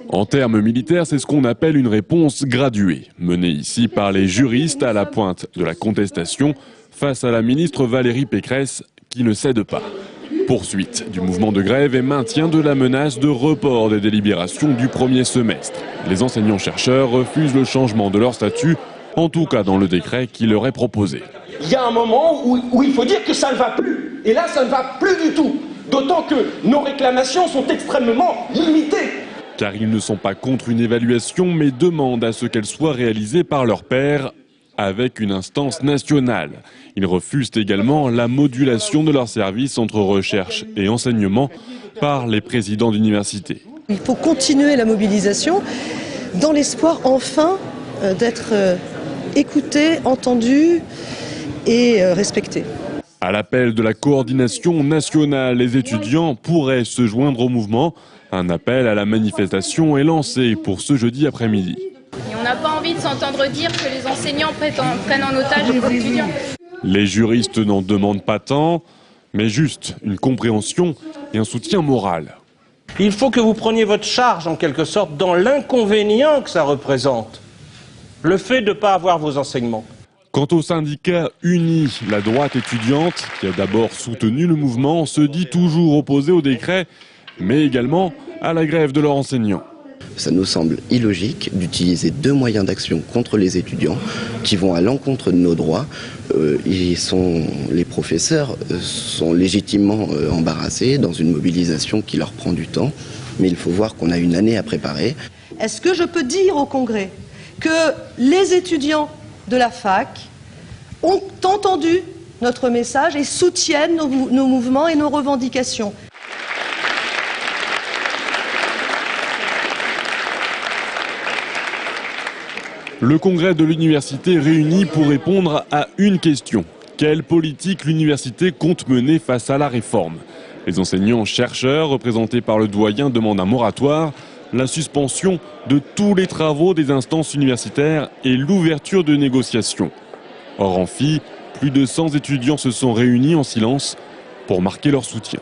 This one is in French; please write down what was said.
En termes militaires, c'est ce qu'on appelle une réponse graduée, menée ici par les juristes à la pointe de la contestation face à la ministre Valérie Pécresse qui ne cède pas. Poursuite du mouvement de grève et maintien de la menace de report des délibérations du premier semestre. Les enseignants-chercheurs refusent le changement de leur statut, en tout cas dans le décret qui leur est proposé. Il y a un moment où il faut dire que ça ne va plus. Et là, ça ne va plus du tout. D'autant que nos réclamations sont extrêmement limitées. Car ils ne sont pas contre une évaluation, mais demandent à ce qu'elle soit réalisée par leurs pairs avec une instance nationale. Ils refusent également la modulation de leurs services entre recherche et enseignement par les présidents d'université. Il faut continuer la mobilisation dans l'espoir enfin d'être écouté, entendu et respecté. À l'appel de la coordination nationale, les étudiants pourraient se joindre au mouvement. Un appel à la manifestation est lancé pour ce jeudi après-midi. Et on n'a pas envie de s'entendre dire que les enseignants prennent en otage les étudiants. Les juristes n'en demandent pas tant, mais juste une compréhension et un soutien moral. Il faut que vous preniez votre charge, en quelque sorte, dans l'inconvénient que ça représente. Le fait de ne pas avoir vos enseignements. Quant au syndicat uni, la droite étudiante, qui a d'abord soutenu le mouvement, se dit toujours opposée au décret, mais également à la grève de leurs enseignants. Ça nous semble illogique d'utiliser deux moyens d'action contre les étudiants qui vont à l'encontre de nos droits. Les professeurs sont légitimement embarrassés dans une mobilisation qui leur prend du temps, mais il faut voir qu'on a une année à préparer. Est-ce que je peux dire au Congrès que les étudiants de la fac ont entendu notre message et soutiennent nos mouvements et nos revendications ? Le congrès de l'université réunit pour répondre à une question. Quelle politique l'université compte mener face à la réforme? Les enseignants-chercheurs, représentés par le doyen, demandent un moratoire, la suspension de tous les travaux des instances universitaires et l'ouverture de négociations. Hors amphi, plus de 100 étudiants se sont réunis en silence pour marquer leur soutien.